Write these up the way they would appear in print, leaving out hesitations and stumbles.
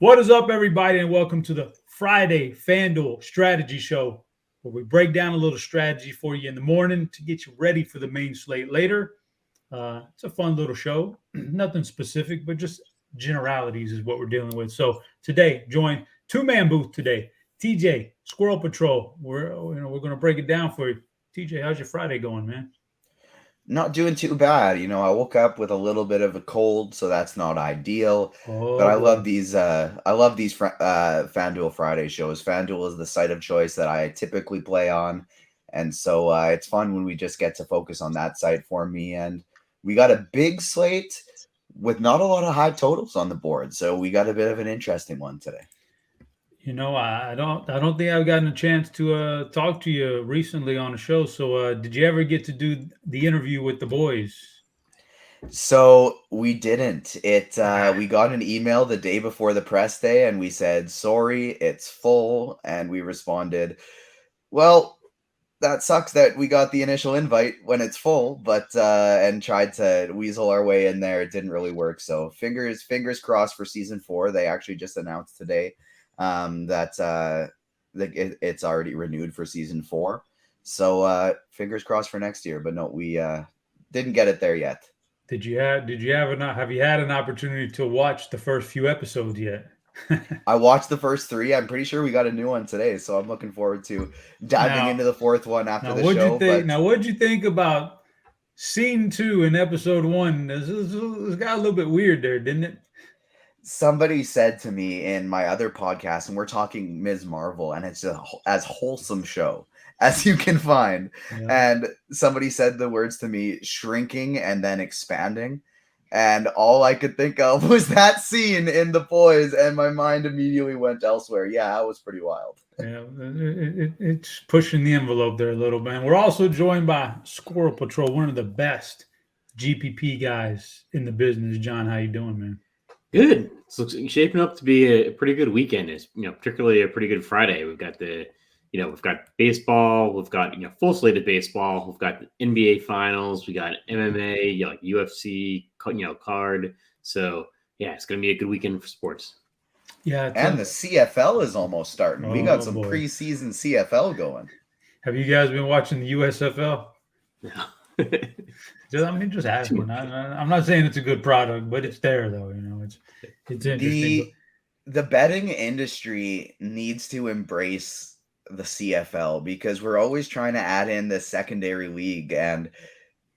What is up, everybody, and welcome to the Friday FanDuel Strategy Show, where we break down a little strategy for you in the morning to get you ready for the main slate later. It's a fun little show, nothing specific, but just generalities is what we're dealing with. So today, join two-man booth today. TJ, SquirrelPatrol. We're going to break it down for you. TJ, how's your Friday going, man? Not doing too bad. I woke up with a little bit of a cold, so that's not ideal. But Oh I boy. love these. FanDuel Friday shows. FanDuel is the site of choice that I typically play on, and so it's fun when we just get to focus on that site for me. And we got a big slate with not a lot of high totals on the board, so we got a bit of an interesting one today. I don't think I've gotten a chance to talk to you recently on the show. So did you ever get to do the interview with the boys? So we didn't. We got an email the day before the press day, and we said sorry, it's full, and we responded, "Well, that sucks that we got the initial invite when it's full, but and tried to weasel our way in there. It didn't really work. So fingers crossed for season 4. They actually just announced today that it's already renewed for season 4. So fingers crossed for next year. But no, we didn't get it there yet. Have you had an opportunity to watch the first few episodes yet? I watched the first 3. I'm pretty sure we got a new one today, so I'm looking forward to diving now, into the 4th one after now, the what'd you show. think? But Now, what'd you think about scene 2 in episode 1? This got a little bit weird there, didn't it? somebody said to me in my other podcast, and we're talking Ms. Marvel, and it's as wholesome show as you can find. Yeah. And somebody said the words to me, shrinking and then expanding. And all I could think of was that scene in The Boys, and my mind immediately went elsewhere. Yeah, that was pretty wild. Yeah, it's pushing the envelope there a little bit. We're also joined by Squirrel Patrol, one of the best GPP guys in the business. John, how you doing, man? Good. It's shaping up to be a pretty good weekend. It's particularly a pretty good Friday. We've got we've got baseball. We've got full slate of baseball. We've got NBA finals. We got MMA, like UFC, card. So yeah, it's gonna be a good weekend for sports. Yeah, And the CFL is almost starting. We got some boy. preseason CFL going. Have you guys been watching the USFL? No. Just asking. I'm not saying it's a good product, but it's there though. It's interesting. The betting industry needs to embrace the CFL because we're always trying to add in this secondary league, and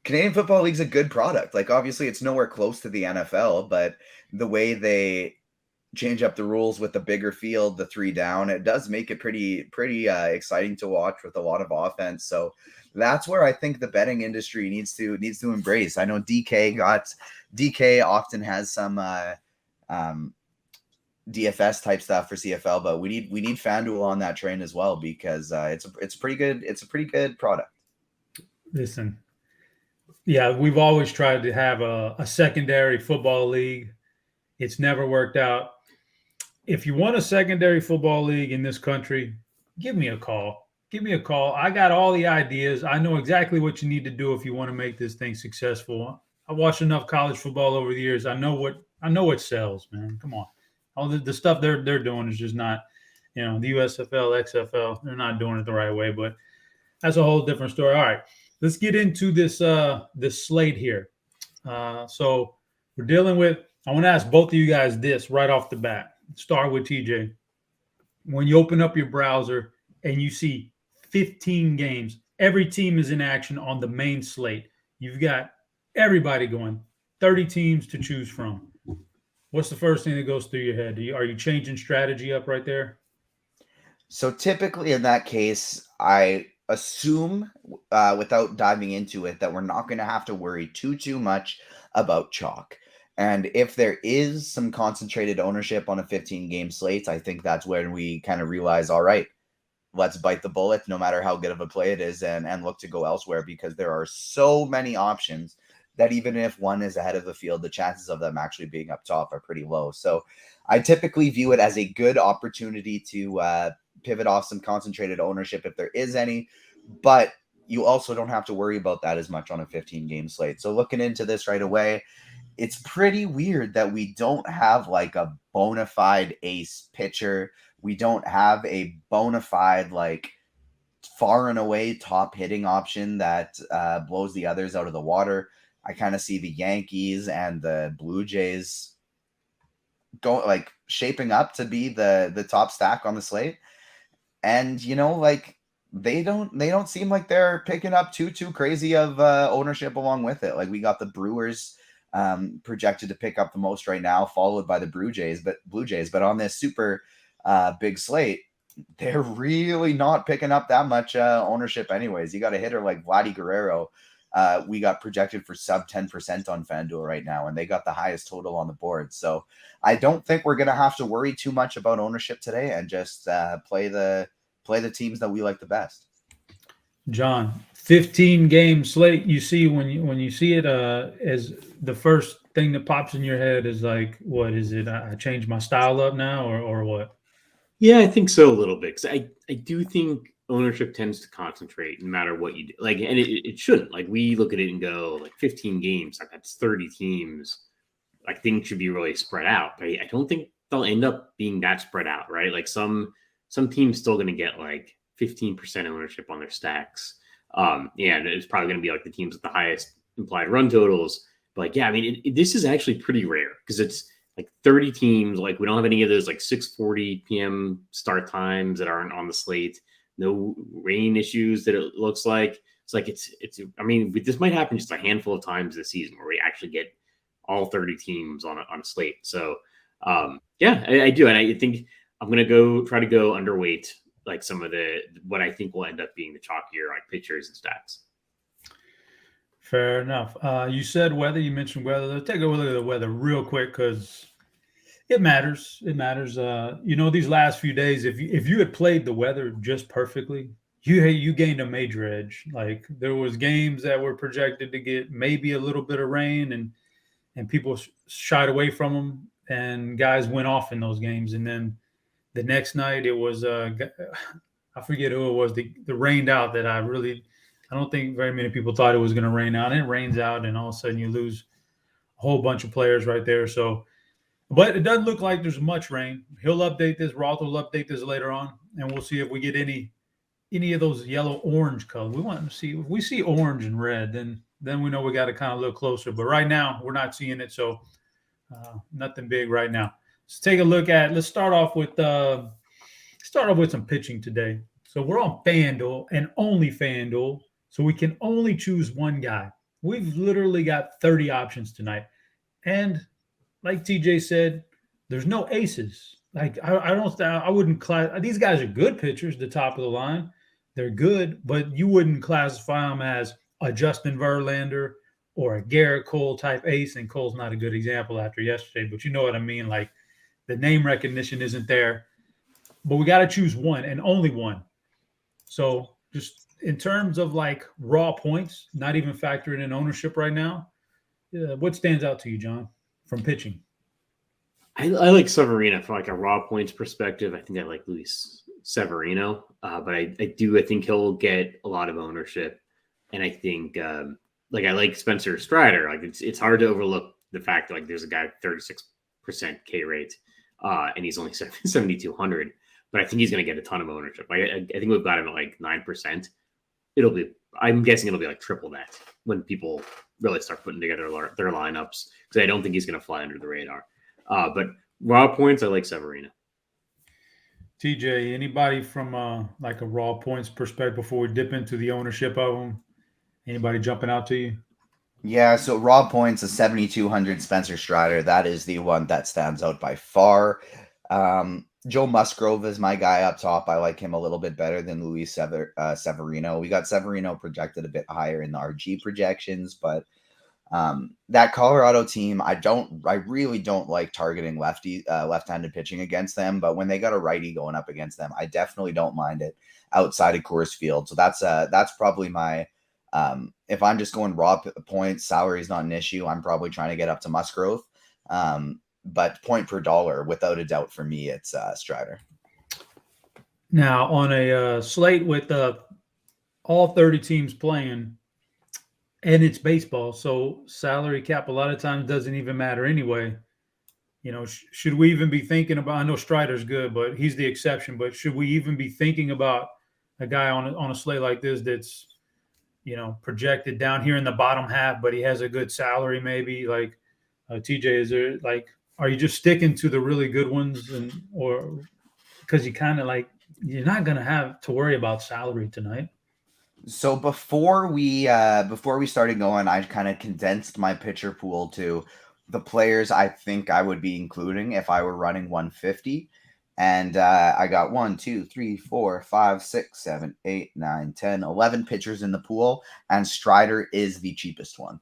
Canadian Football League's a good product. Like, obviously it's nowhere close to the NFL, but the way they change up the rules with the bigger field, the 3 down, it does make it pretty exciting to watch with a lot of offense. So that's where I think the betting industry needs to embrace. I know DK often has some DFS type stuff for CFL, but we need FanDuel on that train as well because it's a pretty good product. Listen, yeah, we've always tried to have a secondary football league. It's never worked out. If you want a secondary football league in this country, give me a call. I got all the ideas. I know exactly what you need to do if you want to make this thing successful. I watched enough college football over the years. I know what sells, man. Come on. All the stuff they're doing is just not, the USFL, XFL, they're not doing it the right way, but that's a whole different story. All right, let's get into this slate here. So we're dealing with, I want to ask both of you guys this right off the bat. Start with TJ. When you open up your browser and you see 15 games, every team is in action on the main slate. You've got everybody going, 30 teams to choose from. What's the first thing that goes through your head? Are you changing strategy up right there? So typically in that case, I assume without diving into it that we're not going to have to worry too much about chalk. And if there is some concentrated ownership on a 15-game slate, I think that's when we kind of realize, all right, let's bite the bullet, no matter how good of a play it is, and look to go elsewhere because there are so many options that even if one is ahead of the field, the chances of them actually being up top are pretty low. So I typically view it as a good opportunity to pivot off some concentrated ownership if there is any, but you also don't have to worry about that as much on a 15-game slate. So looking into this right away, it's pretty weird that we don't have like a bona fide ace pitcher. We don't have a bona fide, like, far and away top hitting option that blows the others out of the water. I kind of see the Yankees and the Blue Jays shaping up to be the top stack on the slate. And like, they don't seem like they're picking up too crazy of ownership along with it. Like, we got the Brewers projected to pick up the most right now, followed by the Blue Jays. But on this super big slate, they're really not picking up that much ownership anyways. You got a hitter like Vladdy Guerrero. We got projected for sub 10% on FanDuel right now, and they got the highest total on the board. So I don't think we're going to have to worry too much about ownership today, and just play the teams that we like the best. John, 15 game slate. You see when you see it, as the first thing that pops in your head is like, what is it? I changed my style up now, or what? Yeah, I think so a little bit. 'Cause I do think ownership tends to concentrate no matter what you do. Like, and it shouldn't. Like, we look at it and go, like, 15 games, like, that's 30 teams. Like, things should be really spread out. But I don't think they'll end up being that spread out, right? Like, some teams still going to get like 15% ownership on their stacks. And it's probably going to be like the teams with the highest implied run totals. But like, yeah, I mean, this is actually pretty rare because it's like 30 teams. Like, we don't have any of those like 6:40 p.m. start times that aren't on the slate. No rain issues that it looks like. It's like, it's, I mean, this might happen just a handful of times this season where we actually get all 30 teams on a slate. So yeah, I do. And I think I'm going to try to go underweight, like, some of what I think will end up being the chalkier, like, pitchers and stats. Fair enough. You said weather. You mentioned weather. Let's take a look at the weather real quick because it matters. It matters. These last few days, if you had played the weather just perfectly, you gained a major edge. Like, there was games that were projected to get maybe a little bit of rain, and people shied away from them, and guys went off in those games. And then the next night, it was I forget who it was. The rained out that I don't think very many people thought it was going to rain out. And it rains out, and all of a sudden you lose a whole bunch of players right there. So, but it doesn't look like there's much rain. He'll update this. Roth will update this later on, and we'll see if we get any of those yellow orange color. We want to see if we see orange and red, then we know we got to kind of look closer. But right now we're not seeing it, so nothing big right now. Let's take a look at. Let's start off with some pitching today. So we're on FanDuel and only FanDuel, so we can only choose one guy. We've literally got 30 options tonight, and like TJ said, there's no aces. Like, I wouldn't class. These guys are good pitchers, the top of the line. They're good, but you wouldn't classify them as a Justin Verlander or a Garrett Cole type ace. And Cole's not a good example after yesterday, but you know what I mean. Like, the name recognition isn't there, but we got to choose one and only one. So just in terms of like raw points, not even factoring in ownership right now, what stands out to you, John, from pitching? I like Severino from like a raw points perspective. I think I like Luis Severino, but I think he'll get a lot of ownership. And I think I like Spencer Strider. Like, it's hard to overlook the fact that, like, there's a guy with 36% K rate, and he's only 7,200. But I think he's going to get a ton of ownership. I think we've got him at like 9%. I'm guessing it'll be like triple that when people really start putting together their lineups, because I don't think he's going to fly under the radar. But raw points, I like Severino. TJ, anybody from like a raw points perspective before we dip into the ownership of them? Anybody jumping out to you? Yeah, so raw points, a 7,200 Spencer Strider. That is the one that stands out by far. Joe Musgrove is my guy up top. I like him a little bit better than Luis Severino. We got Severino projected a bit higher in the RG projections, but that Colorado team, I really don't like targeting left-handed pitching against them. But when they got a righty going up against them, I definitely don't mind it outside of Coors Field. So that's probably my. If I'm just going raw points, salary is not an issue. I'm probably trying to get up to Musgrove. But point per dollar, without a doubt, for me, it's Strider. Now, on a slate with all 30 teams playing, and it's baseball, so salary cap a lot of times doesn't even matter anyway. Should we even be thinking about? I know Strider's good, but he's the exception. But should we even be thinking about a guy on a slate like this that's projected down here in the bottom half, but he has a good salary? Maybe like TJ, is there are you just sticking to the really good ones, or because you kind of you're not gonna have to worry about salary tonight? So before we started going, I kind of condensed my pitcher pool to the players I think I would be including if I were running 150. And I got 1, 2, 3, 4, 5, 6, 7, 8, 9, 10, 11 pitchers in the pool, and Strider is the cheapest one.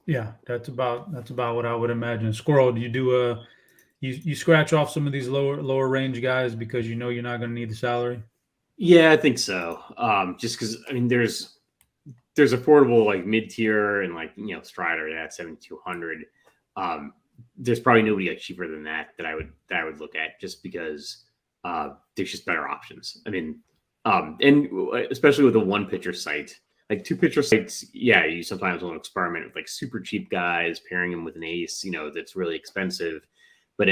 Yeah, that's about what I would imagine. Squirrel, do you do you scratch off some of these lower range guys because you're not going to need the salary? Yeah, I think so. Just because there's affordable mid tier and Strider at 7,200. There's probably nobody cheaper than that I would look at, just because there's just better options. And especially with a one pitcher site, two pitcher sites, yeah, you sometimes want to experiment with super cheap guys, pairing them with an ace, that's really expensive. But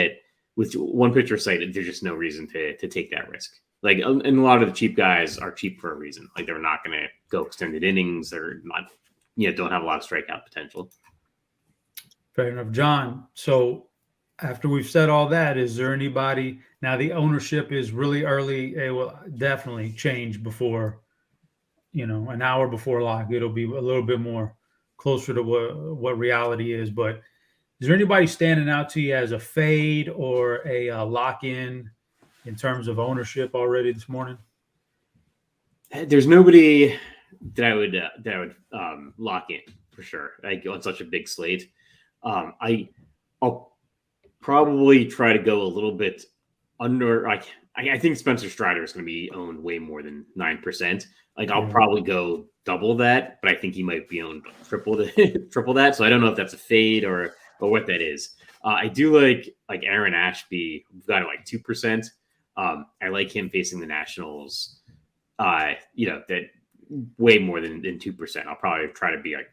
with one pitcher site, there's just no reason to take that risk. And a lot of the cheap guys are cheap for a reason. They're not going to go extended innings. They're not, don't have a lot of strikeout potential. Fair enough, John. So after we've said all that, is there anybody now? The ownership is really early. It will definitely change before, an hour before lock. It'll be a little bit more closer to what reality is. But is there anybody standing out to you as a fade or a lock in terms of ownership already this morning? There's nobody that I would lock in for sure. On such a big slate, I'll probably try to go a little bit under. I think Spencer Strider is going to be owned way more than 9%. I'll probably go double that, but I think he might be owned triple that. So I don't know if that's a fade or what that is. I do like Aaron Ashby. We've got 2%. I like him facing the Nationals. That way more than 2%. I'll probably try to be like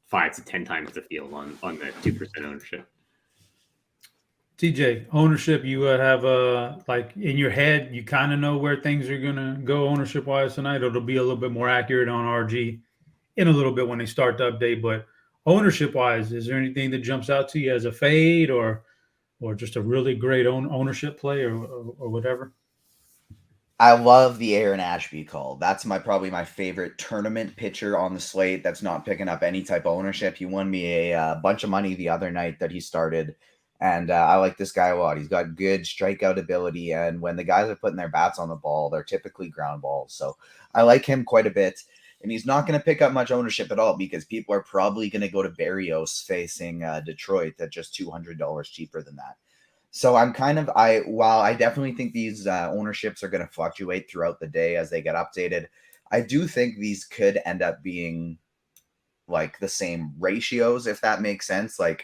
5 to 10 times the field on the 2% ownership. TJ, ownership, you have in your head, you kind of know where things are going to go ownership wise tonight. It'll be a little bit more accurate on RG in a little bit when they start to update. But ownership wise, is there anything that jumps out to you as a fade or just a really great ownership play or whatever? I love the Aaron Ashby call. That's probably my favorite tournament pitcher on the slate that's not picking up any type of ownership. He won me a bunch of money the other night that he started, and I like this guy a lot. He's got good strikeout ability, and when the guys are putting their bats on the ball, they're typically ground balls. So I like him quite a bit, and he's not going to pick up much ownership at all because people are probably going to go to Berrios facing Detroit at just $200 cheaper than that. So while I definitely think these ownerships are going to fluctuate throughout the day as they get updated, I do think these could end up being the same ratios, if that makes sense. I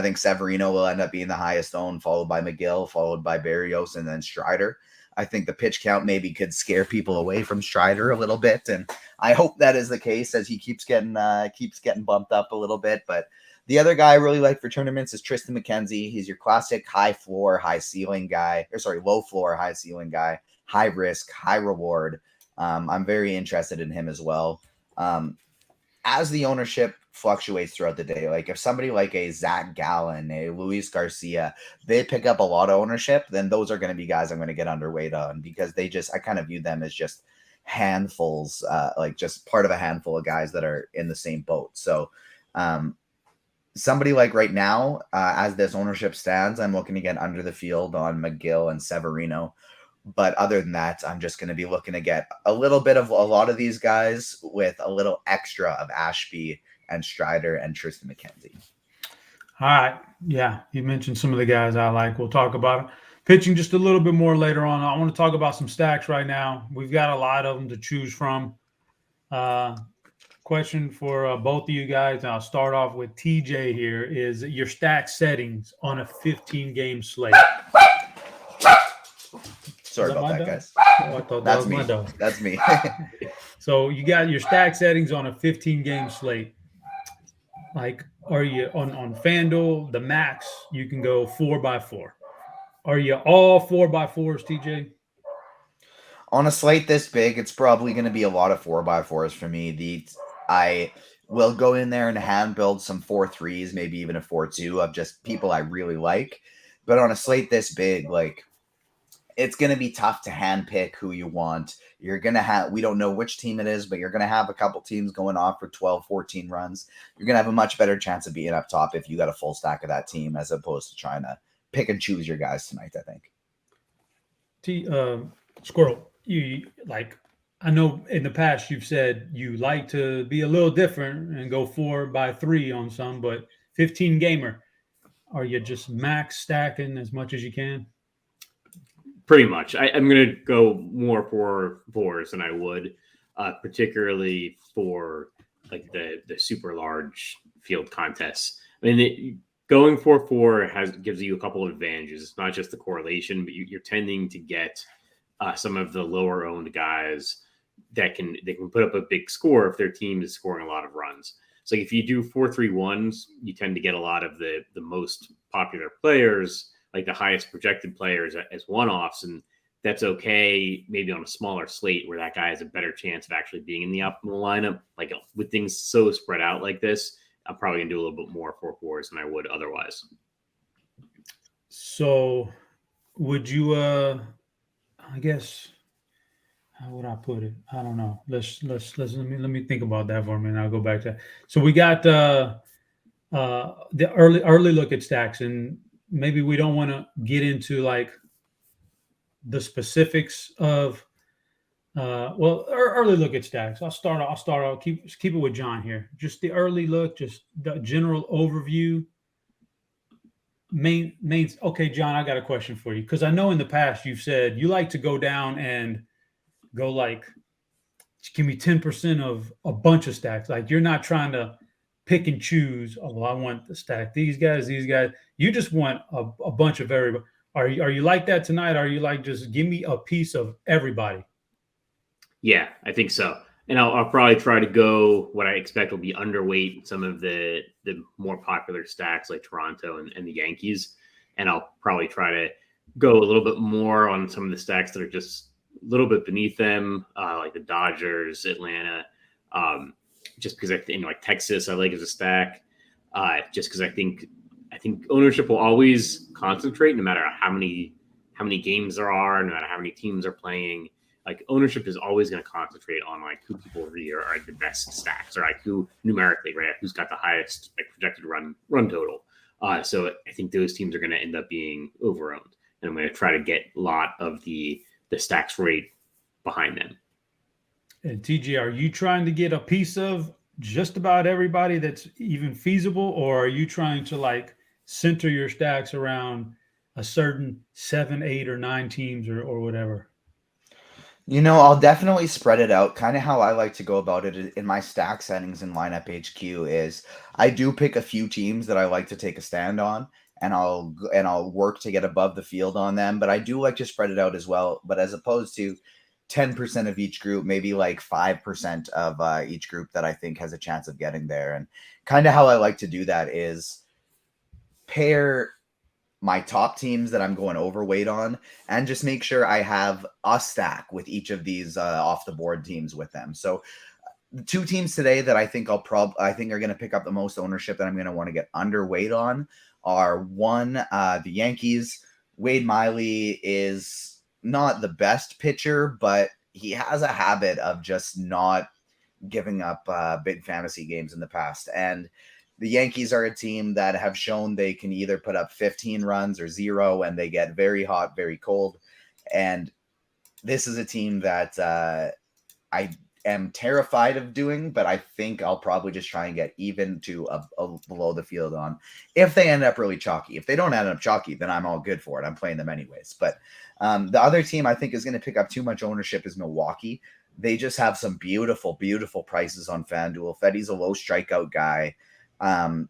think Severino will end up being the highest owned, followed by McGill, followed by Berrios, and then Strider. I think the pitch count maybe could scare people away from Strider a little bit, and I hope that is the case as he keeps getting bumped up a little bit. But the other guy I really like for tournaments is Tristan Mckenzie. He's your classic high floor, high ceiling guy, low floor, high ceiling guy, high risk, high reward. I'm very interested in him as well. As the ownership fluctuates throughout the day, if somebody like a Zach Gallen, a Luis Garcia, they pick up a lot of ownership, then those are going to be guys I'm going to get underweight on because I kind of view them as just handfuls, just part of a handful of guys that are in the same boat. So, somebody right now, as this ownership stands, I'm looking to get under the field on McGill and Severino. But other than that, I'm just going to be looking to get a little bit of a lot of these guys with a little extra of Ashby and Strider and Tristan Mckenzie. All right. Yeah, you mentioned some of the guys I like. We'll talk about pitching just a little bit more later on. I want to talk about some stacks right now. We've got a lot of them to choose from. Question for both of you guys. I'll start off with TJ here. Is your stack settings on a 15-game slate? Sorry about that, guys. Oh, I thought that was my dog. That's me. So you got your stack settings on a 15-game slate. Like, are you on FanDuel, the max, you can go 4x4. Are you all 4x4s, TJ? On a slate this big, it's probably going to be a lot of 4x4s for me. I will go in there and hand build some 4-3s, maybe even a 4-2 of just people I really like. But on a slate this big, like, it's going to be tough to hand pick who you want. You're going to have, we don't know which team it is, but you're going to have a couple teams going off for 12, 14 runs. You're going to have a much better chance of being up top if you got a full stack of that team, as opposed to trying to pick and choose your guys tonight, I think. Squirrel, you like, I know in the past you've said you like to be a little different and go 4x3 on some, but 15 gamer, are you just max stacking as much as you can? Pretty much. I'm going to go more for 4s than I would, particularly for like the super large field contests. I mean, going 4-4 gives you a couple of advantages. It's not just the correlation, but you're tending to get some of the lower owned guys that can put up a big score if their team is scoring a lot of runs. So if you do 4-3-1s, you tend to get a lot of the most popular players, like the highest projected players, as one-offs, and that's okay maybe on a smaller slate where that guy has a better chance of actually being in the optimal lineup. Like, with things so spread out like this, I'm probably going to do a little bit more 4-4s than I would otherwise. So would you, I guess, how would I put it? I don't know. Let me think about that for a minute. I'll go back to that. So we got the early look at stacks, and maybe we don't want to get into like the specifics of early look at stacks. I'll start out. Keep it with John here. Just the early look, just the general overview. Main. Okay, John, I got a question for you, because I know in the past you've said you like to go down and go like, give me 10% of a bunch of stacks. Like, you're not trying to pick and choose. Oh, well, I want to stack these guys. You just want a bunch of everybody. Are you like that tonight? Are you like, just give me a piece of everybody? Yeah, I think so. And I'll probably try to go what I expect will be underweight some of the more popular stacks like Toronto and the Yankees. And I'll probably try to go a little bit more on some of the stacks that are just a little bit beneath them, like the Dodgers, Atlanta, just because I think, like Texas, I like as a stack, just because I think ownership will always concentrate no matter how many games there are, no matter how many teams are playing. Like, ownership is always going to concentrate on like who people really are the best stacks, or like who numerically, right, who's got the highest like projected run total. So I think those teams are going to end up being overowned, and I'm going to try to get a lot of the stacks rate behind them. And TJ, are you trying to get a piece of just about everybody that's even feasible, or are you trying to like center your stacks around a certain 7, 8, or 9 teams or whatever? You know, I'll definitely spread it out. Kind of how I like to go about it in my stack settings in Lineup HQ is I do pick a few teams that I like to take a stand on, and I'll work to get above the field on them. But I do like to spread it out as well. But as opposed to 10% of each group, maybe like 5% of each group that I think has a chance of getting there. And kind of how I like to do that is pair my top teams that I'm going overweight on, and just make sure I have a stack with each of these off the board teams with them. So the 2 teams today that I think are going to pick up the most ownership that I'm going to want to get underweight on are one, the Yankees. Wade Miley is not the best pitcher, but he has a habit of just not giving up big fantasy games in the past. And the Yankees are a team that have shown they can either put up 15 runs or 0, and they get very hot, very cold. And this is a team that I am terrified of doing, but I think I'll probably just try and get even to a below the field on if they end up really chalky. If they don't end up chalky, then I'm all good for it. I'm playing them anyways. But the other team I think is going to pick up too much ownership is Milwaukee. They just have some beautiful, beautiful prices on FanDuel. Feddy's a low strikeout guy. And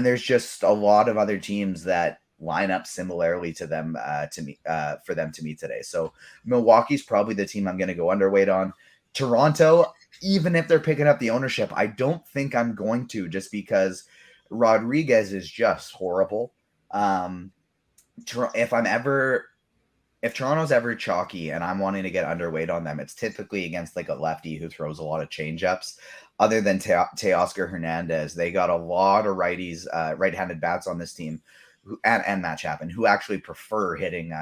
there's just a lot of other teams that line up similarly to them for them to me today. So Milwaukee's probably the team I'm going to go underweight on. Toronto, even if they're picking up the ownership, I don't think I'm going to, just because Rodriguez is just horrible. If Toronto's ever chalky and I'm wanting to get underweight on them, it's typically against like a lefty who throws a lot of changeups. Other than Teoscar Hernandez, they got a lot of righties, right-handed bats on this team, and Matt Chapman, who actually prefer hitting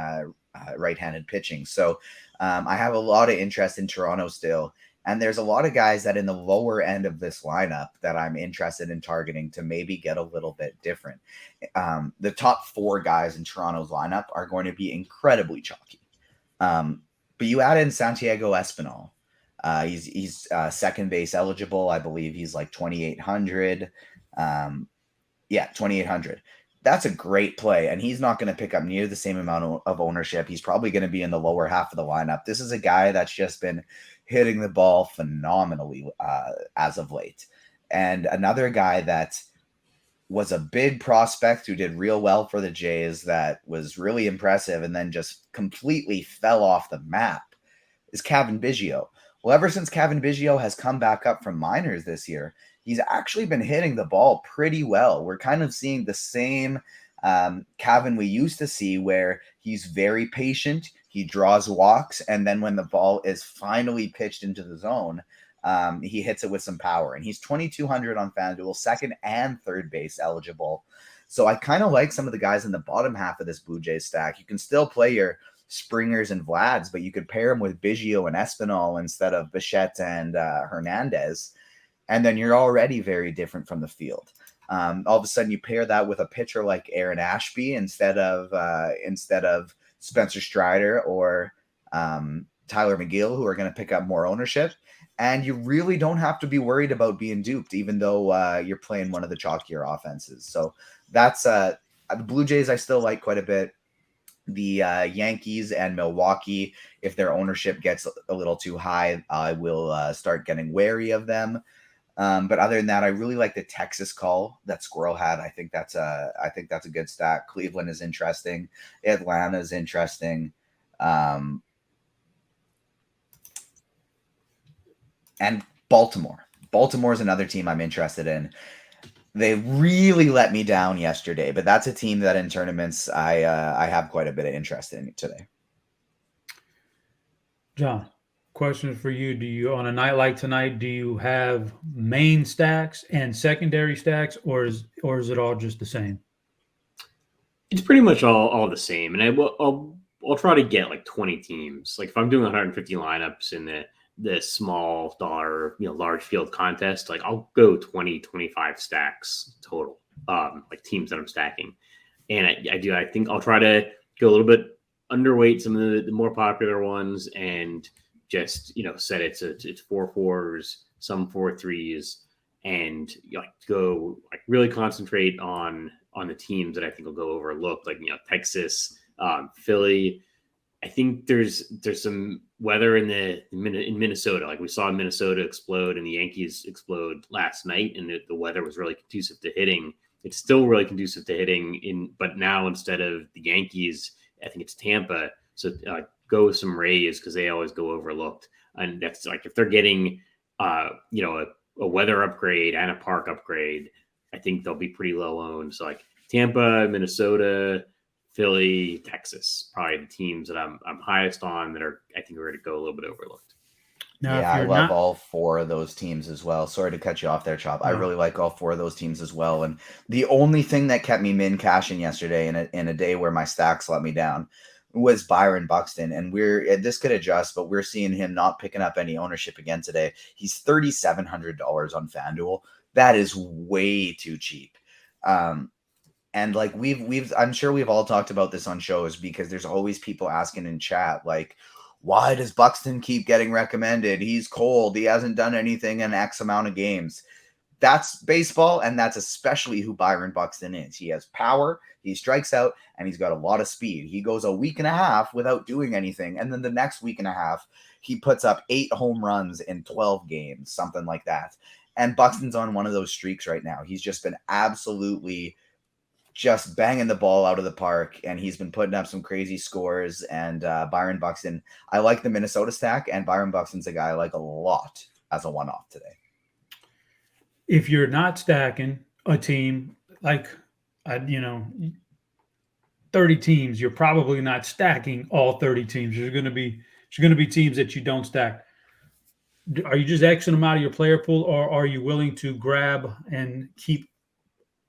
right-handed pitching. So I have a lot of interest in Toronto still. And there's a lot of guys that in the lower end of this lineup that I'm interested in targeting to maybe get a little bit different. The top 4 guys in Toronto's lineup are going to be incredibly chalky. But you add in Santiago Espinal. He's second base eligible. I believe he's like 2,800. 2,800. That's a great play, and he's not going to pick up near the same amount of ownership. He's probably going to be in the lower half of the lineup. This is a guy that's just been hitting the ball phenomenally as of late. And another guy that was a big prospect who did real well for the Jays, that was really impressive and then just completely fell off the map, is Cavan Biggio. Well, ever since Cavan Biggio has come back up from minors this year, he's actually been hitting the ball pretty well. We're kind of seeing the same Cavan we used to see, where he's very patient, he draws walks, and then when the ball is finally pitched into the zone, he hits it with some power. And he's 2,200 on FanDuel, second and third base eligible. So I kind of like some of the guys in the bottom half of this Blue Jays stack. You can still play your Springers and Vlads, but you could pair them with Biggio and Espinal instead of Bichette and Hernandez. And then you're already very different from the field. All of a sudden, you pair that with a pitcher like Aaron Ashby instead of Spencer Strider or Tyler McGill, who are going to pick up more ownership. And you really don't have to be worried about being duped, even though you're playing one of the chalkier offenses. So that's the Blue Jays I still like quite a bit. The Yankees and Milwaukee, if their ownership gets a little too high, I will start getting wary of them. But other than that, I really like the Texas call that Squirrel had. I think that's a good stack. Cleveland is interesting. Atlanta is interesting. And Baltimore. Baltimore is another team I'm interested in. They really let me down yesterday, but that's a team that in tournaments I have quite a bit of interest in today. John, question for you. Do you, on a night like tonight, do you have main stacks and secondary stacks, or is it all just the same? It's pretty much all the same. And I'll try to get like 20 teams. Like if I'm doing 150 lineups in the small dollar, large field contest, like I'll go 20, 25 stacks total, like teams that I'm stacking. And I think I'll try to go a little bit underweight some of the more popular ones and just, set it to 4-4s, some 4-3s, and go like really concentrate on the teams that I think will go overlooked, like, Texas, Philly. I think there's some weather in Minnesota. Like we saw Minnesota explode and the Yankees explode last night, and the weather was really conducive to hitting. It's still really conducive to hitting but now instead of the Yankees, I think it's Tampa. So go with some Rays because they always go overlooked. And that's like if they're getting a weather upgrade and a park upgrade, I think they'll be pretty low owned. So like Tampa, Minnesota, Philly, Texas, probably the teams that I'm highest on that I think are going to go a little bit overlooked. Now, yeah, I love all 4 of those teams as well. Sorry to cut you off there, Chop. No. I really like all 4 of those teams as well. And the only thing that kept me min cashing yesterday in a day where my stacks let me down was Byron Buxton. And this could adjust, but we're seeing him not picking up any ownership again today. He's $3,700 on FanDuel. That is way too cheap. And like I'm sure we've all talked about this on shows, because there's always people asking in chat, like, why does Buxton keep getting recommended? He's cold. He hasn't done anything in X amount of games. That's baseball, and that's especially who Byron Buxton is. He has power, he strikes out, and he's got a lot of speed. He goes a week and a half without doing anything, and then the next week and a half, he puts up 8 home runs in 12 games, something like that. And Buxton's on one of those streaks right now. He's just been absolutely just banging the ball out of the park, and he's been putting up some crazy scores. And Byron Buxton, I like the Minnesota stack, and Byron Buxton's a guy I like a lot as a one-off today. If you're not stacking a team like, 30 teams, you're probably not stacking all 30 teams. There's going to be teams that you don't stack. Are you just Xing them out of your player pool, or are you willing to grab and keep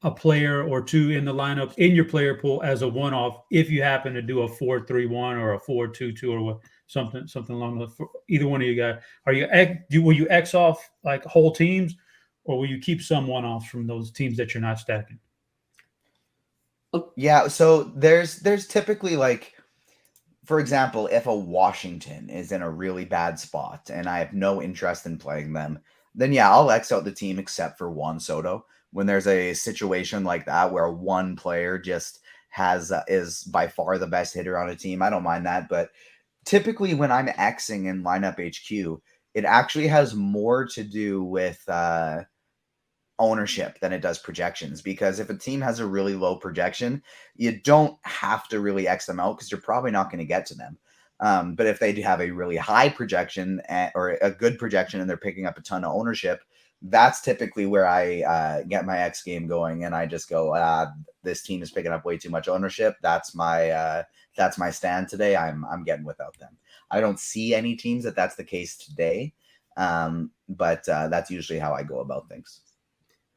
a player or two in the lineup in your player pool as a one-off if you happen to do a 4-3-1 or a 4-2-2 or what, something along those? Either one of you guys, will you X off like whole teams, or will you keep some one-offs from those teams that you're not stacking? Yeah, so there's typically, like, for example, if a Washington is in a really bad spot and I have no interest in playing them, then yeah, I'll X out the team except for Juan Soto. When there's a situation like that where one player just is by far the best hitter on a team, I don't mind that. But typically when I'm Xing in lineup HQ, it actually has more to do with ownership than it does projections, because if a team has a really low projection, you don't have to really X them out because you're probably not going to get to them. But if they do have a really high projection or a good projection and they're picking up a ton of ownership, that's typically where I get my X game going, and I just go, this team is picking up way too much ownership. That's my stand today. I'm getting without them. I don't see any teams that's the case today, but that's usually how I go about things.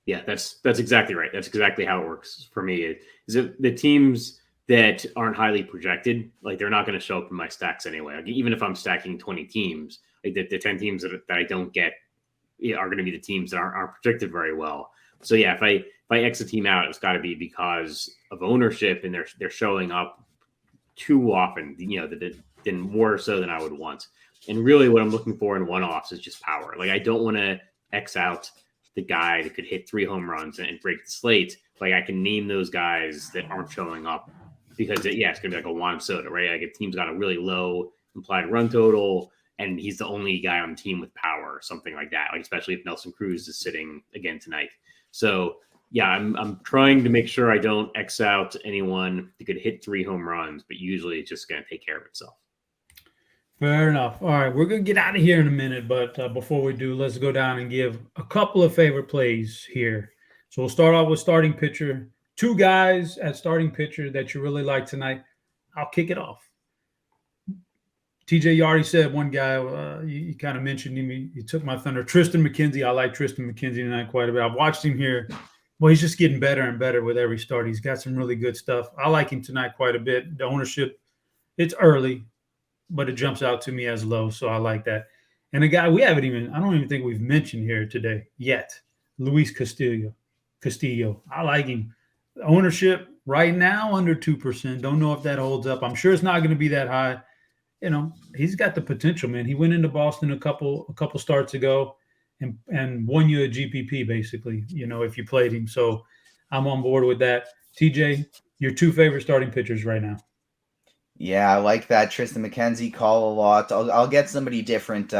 Yeah, that's exactly right. That's exactly how it works for me. Is it the teams that aren't highly projected, like they're not going to show up in my stacks anyway. Like, even if I'm stacking 20 teams, like the 10 teams that I don't get are going to be the teams that aren't projected very well. So yeah, if I X a team out, it's got to be because of ownership and they're showing up too often, than more so than I would want. And really what I'm looking for in one-offs is just power. Like, I don't want to X out the guy that could hit 3 home runs and break the slate. Like, I can name those guys that aren't showing up because it's going to be like a Juan Soto, right? Like, a team's got a really low implied run total and he's the only guy on the team with power or something like that. Like, especially if Nelson Cruz is sitting again tonight. So yeah, I'm trying to make sure I don't X out anyone that could hit 3 home runs, but usually it's just going to take care of itself. Fair enough. All right, we're going to get out of here in a minute, but before we do, let's go down and give a couple of favorite plays here. So we'll start off with starting pitcher. 2 guys at starting pitcher that you really like tonight. I'll kick it off. TJ, you already said one guy. You kind of mentioned him. You took my thunder. Tristan Mckenzie. I like Tristan Mckenzie tonight quite a bit. I've watched him here. Well, he's just getting better and better with every start. He's got some really good stuff. I like him tonight quite a bit. The ownership, it's early, but it jumps out to me as low, so I like that. And a guy I don't even think we've mentioned here today yet, Luis Castillo. I like him. The ownership right now under 2%. Don't know if that holds up. I'm sure it's not going to be that high. He's got the potential, man. He went into Boston a couple starts ago and won you a GPP basically, if you played him. So I'm on board with that. TJ, your 2 favorite starting pitchers right now. Yeah, I like that Tristan Mckenzie call a lot. I'll get somebody different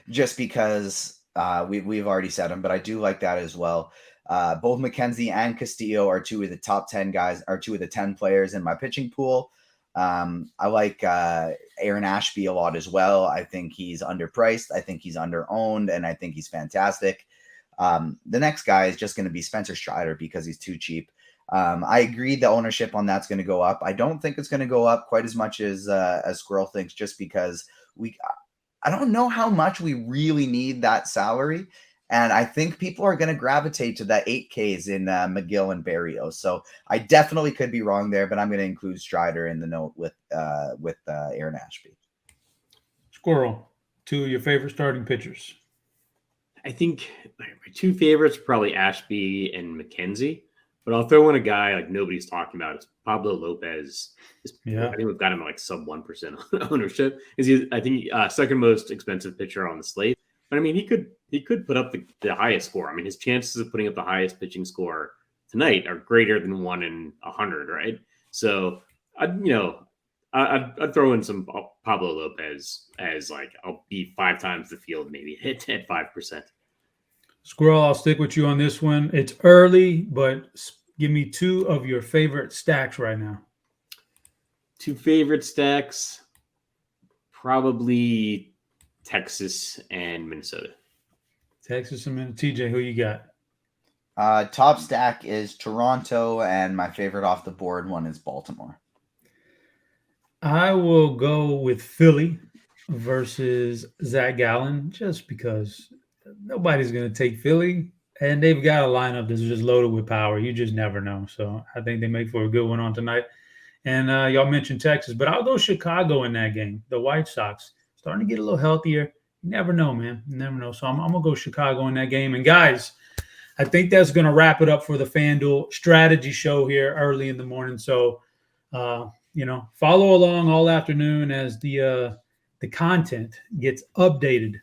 just because we've already said him, but I do like that as well. Both Mckenzie and Castillo are 2 of the top 10 guys, are 2 of the 10 players in my pitching pool. I like Aaron Ashby a lot as well. I think he's underpriced. I think he's underowned, and I think he's fantastic. The next guy is just going to be Spencer Strider because he's too cheap. I agree the ownership on that's going to go up. I don't think it's going to go up quite as much as Squirrel thinks, just because I don't know how much we really need that salary. And I think people are going to gravitate to that 8Ks in McGill and Barrios. So I definitely could be wrong there, but I'm going to include Strider in the note with Aaron Ashby. Squirrel, 2 of your favorite starting pitchers. I think my 2 favorites are probably Ashby and Mckenzie, but I'll throw in a guy like nobody's talking about. It's Pablo Lopez. Yeah. I think we've got him at like sub 1% ownership. I think second most expensive pitcher on the slate. But I mean, he could put up the highest score. I mean, his chances of putting up the highest pitching score tonight are greater than 1 in 100, right? So I'd throw in some Pablo Lopez as like I'll be 5 times the field, maybe hit at 5%. Squirrel, I'll stick with you on this one. It's early, but Give me 2 of your favorite stacks right now. 2 favorite stacks, probably Texas and Minnesota. Texas and Minnesota. TJ, who you got? Top stack is Toronto, and my favorite off the board one is Baltimore. I will go with Philly versus Zach Gallen, just because nobody's going to take Philly, and they've got a lineup that's just loaded with power. You just never know. So I think they make for a good one on tonight. And y'all mentioned Texas, but I'll go Chicago in that game. The White Sox starting to get a little healthier. You never know, man. You never know. So I'm going to go Chicago in that game. And guys, I think that's going to wrap it up for the FanDuel strategy show here early in the morning. So, follow along all afternoon as the content gets updated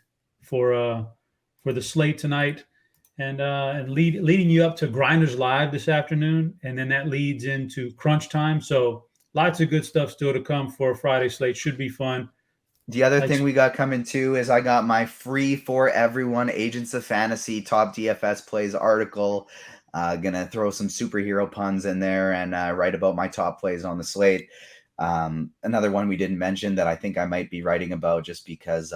for the slate tonight, and leading you up to Grinders Live this afternoon, and then that leads into crunch time. So lots of good stuff still to come for a Friday slate. Should be fun. The other thing we got coming too is I got my free for everyone Agents of Fantasy top DFS plays article. Gonna throw some superhero puns in there and write about my top plays on the slate. Another one we didn't mention that I think I might be writing about just because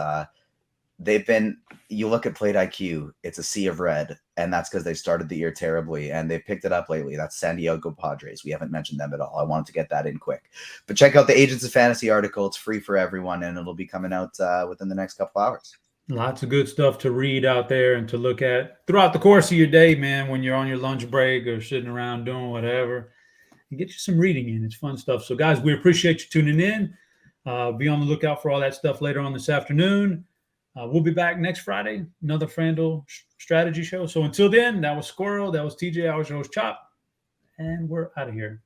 you look at Plate IQ, it's a sea of red, and that's because they started the year terribly and they picked it up lately. That's San Diego Padres. We haven't mentioned them at all. I wanted to get that in quick. But check out the Agents of Fantasy article. It's free for everyone, and it'll be coming out within the next couple hours. Lots of good stuff to read out there and to look at throughout the course of your day, man, when you're on your lunch break or sitting around doing whatever. You get you some reading in. It's fun stuff. So, guys, we appreciate you tuning in. Be on the lookout for all that stuff later on this afternoon. We'll be back next Friday, another FanDuel strategy show. So until then, that was Squirrel, that was TJ, I was your host Chop, and we're out of here.